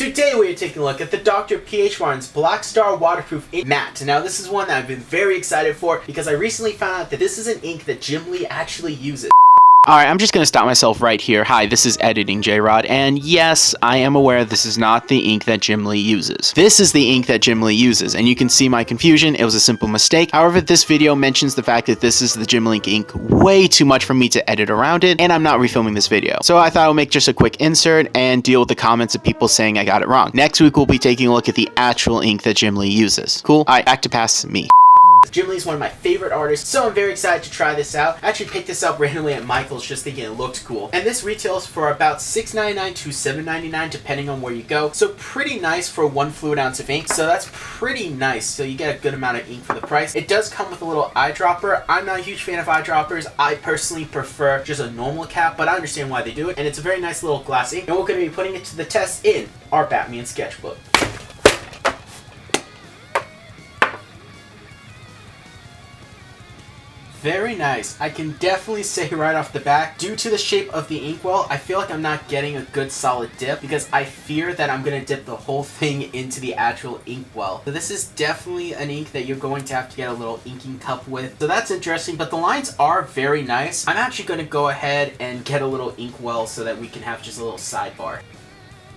Today we are taking a look at the Dr. P.H. Martin's Blackstar Waterproof Ink Matte. Now this is one that I've been very excited for because I recently found out that this is an ink that Jim Lee actually uses. Alright, I'm just going to stop myself right here. Hi, this is Editing J-Rod, and yes, I am aware this is not the ink that Jim Lee uses. This is the ink that Jim Lee uses, and you can see my confusion. It was a simple mistake. However, this video mentions the fact that this is the Jim Lee ink way too much for me to edit around it, and I'm not refilming this video. So I thought I would make just a quick insert and deal with the comments of people saying I got it wrong. Next week, we'll be taking a look at the actual ink that Jim Lee uses. Cool? Alright, back to pass me. Jim Lee's one of my favorite artists, so I'm very excited to try this out. I actually picked this up randomly at Michael's just thinking it looked cool. And this retails for about $6.99 to $7.99 depending on where you go. So pretty nice for 1 fluid ounce of ink. So that's pretty nice. So you get a good amount of ink for the price. It does come with a little eyedropper. I'm not a huge fan of eyedroppers. I personally prefer just a normal cap, but I understand why they do it. And it's a very nice little glass ink. And we're going to be putting it to the test in our Batman sketchbook. Very nice. I can definitely say right off the bat, due to the shape of the inkwell, I feel like I'm not getting a good solid dip because I fear that I'm going to dip the whole thing into the actual inkwell. So this is definitely an ink that you're going to have to get a little inking cup with. So that's interesting, but the lines are very nice. I'm actually going to go ahead and get a little inkwell so that we can have just a little sidebar.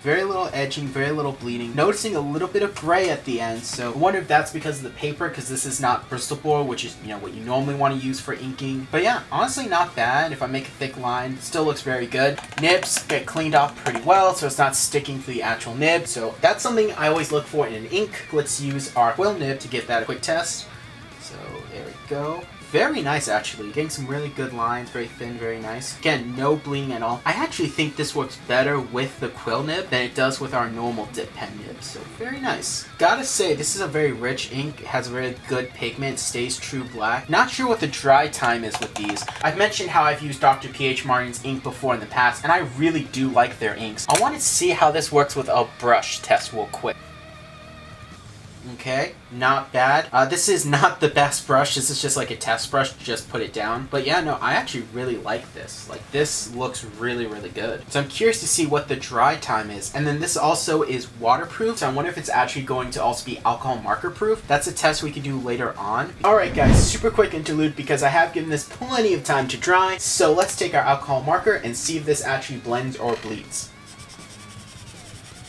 Very little edging, very little bleeding. Noticing a little bit of gray at the end, so I wonder if that's because of the paper, because this is not Bristol board, which is, what you normally want to use for inking. But yeah, honestly not bad. If I make a thick line, still looks very good. Nibs get cleaned off pretty well, so it's not sticking to the actual nib. So that's something I always look for in an ink. Let's use our quill nib to give that a quick test. So there we go. Very nice, actually. Getting some really good lines, very thin, very nice. Again, no bleeding at all. I actually think this works better with the quill nib than it does with our normal dip pen nib, so very nice. Gotta say, this is a very rich ink. It has a very good pigment, stays true black. Not sure what the dry time is with these. I've mentioned how I've used Dr. P.H. Martin's ink before in the past, and I really do like their inks. I wanted to see how this works with a brush test real quick. Okay, not bad. This is not the best brush. This is just like a test brush to just put it down. But yeah, no, I actually really like this. Like, this looks really, really good. So I'm curious to see what the dry time is. And then this also is waterproof. So I wonder if it's actually going to also be alcohol marker proof. That's a test we can do later on. Alright guys, super quick interlude because I have given this plenty of time to dry. So let's take our alcohol marker and see if this actually blends or bleeds.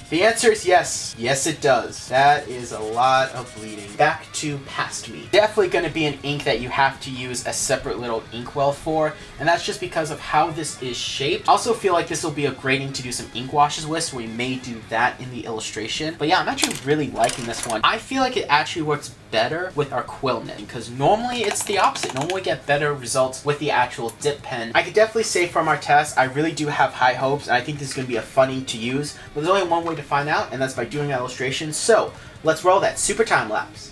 The answer is yes. Yes, it does. That is a lot of bleeding. Back to past me. Definitely going to be an ink that you have to use a separate little inkwell for, and that's just because of how this is shaped. I also feel like this will be a great ink to do some ink washes with, so we may do that in the illustration. But yeah, I'm actually really liking this one. I feel like it actually works better with our quill nib because normally it's the opposite. Normally we get better results with the actual dip pen. I could definitely say from our test, I really do have high hopes, and I think this is going to be a fun ink to use. But there's only one way to find out, and that's by doing an illustration. So let's roll that super time lapse.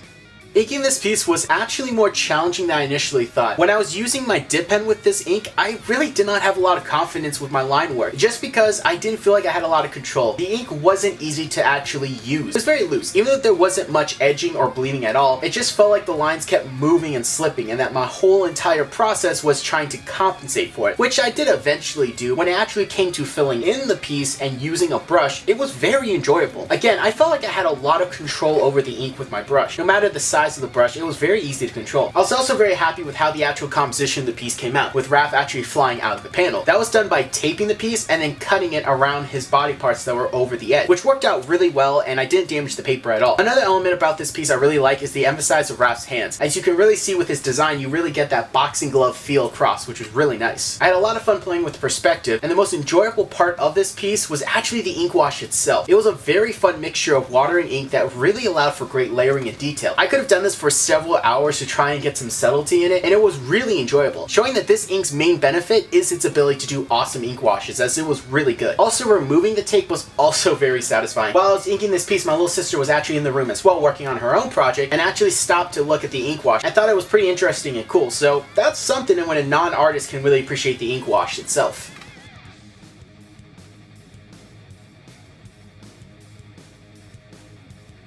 Inking this piece was actually more challenging than I initially thought. When I was using my dip pen with this ink, I really did not have a lot of confidence with my line work, just because I didn't feel like I had a lot of control. The ink wasn't easy to actually use. It was very loose. Even though there wasn't much edging or bleeding at all, it just felt like the lines kept moving and slipping, and that my whole entire process was trying to compensate for it, which I did eventually do. When it actually came to filling in the piece and using a brush, it was very enjoyable. Again, I felt like I had a lot of control over the ink with my brush. No matter the size of the brush, it was very easy to control. I was also very happy with how the actual composition of the piece came out, with Raph actually flying out of the panel. That was done by taping the piece and then cutting it around his body parts that were over the edge, which worked out really well, and I didn't damage the paper at all. Another element about this piece I really like is the emphasis of Raph's hands. As you can really see with his design, you really get that boxing glove feel across, which was really nice. I had a lot of fun playing with perspective, and the most enjoyable part of this piece was actually the ink wash itself. It was a very fun mixture of water and ink that really allowed for great layering and detail. I could have done this for several hours to try and get some subtlety in it, and it was really enjoyable, showing that this ink's main benefit is its ability to do awesome ink washes, as it was really good. Also, removing the tape was also very satisfying. While I was inking this piece, my little sister was actually in the room as well, working on her own project, and actually stopped to look at the ink wash. I thought it was pretty interesting and cool, so that's something when a non-artist can really appreciate the ink wash itself.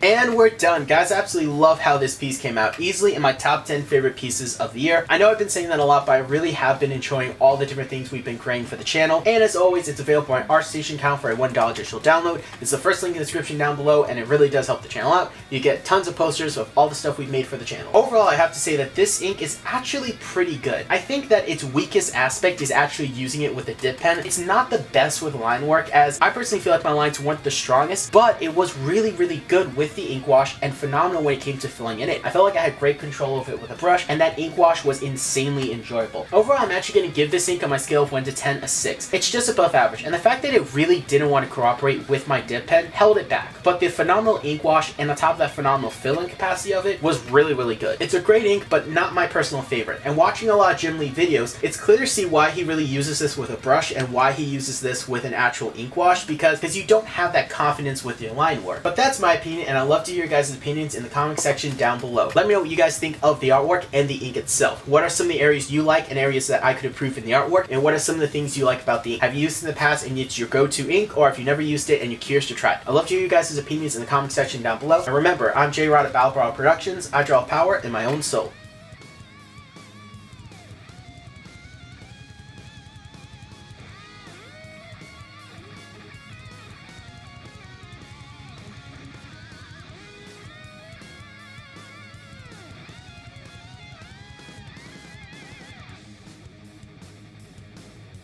And we're done. Guys, I absolutely love how this piece came out. Easily in my top 10 favorite pieces of the year. I know I've been saying that a lot, but I really have been enjoying all the different things we've been creating for the channel. And as always, it's available on our ArtStation account for a $1 digital download. It's the first link in the description down below, and it really does help the channel out. You get tons of posters of all the stuff we've made for the channel. Overall, I have to say that this ink is actually pretty good. I think that its weakest aspect is actually using it with a dip pen. It's not the best with line work, as I personally feel like my lines weren't the strongest, but it was really, really good with the ink wash and phenomenal when it came to filling in it. I felt like I had great control of it with a brush, and that ink wash was insanely enjoyable. Overall, I'm actually going to give this ink on my scale of 1 to 10 a 6. It's just above average, and the fact that it really didn't want to cooperate with my dip pen held it back. But the phenomenal ink wash and on top of that phenomenal filling capacity of it was really, really good. It's a great ink, but not my personal favorite. And watching a lot of Jim Lee videos, it's clear to see why he really uses this with a brush and why he uses this with an actual ink wash, because you don't have that confidence with your line work. But that's my opinion, and I'd love to hear your guys' opinions in the comment section down below. Let me know what you guys think of the artwork and the ink itself. What are some of the areas you like and areas that I could improve in the artwork, and what are some of the things you like about the ink? Have you used it in the past and it's your go-to ink, or have you never used it and you're curious to try it? I'd love to hear you guys' opinions in the comment section down below. And remember, I'm J.Rod at BLACKEST. I draw power in my own soul.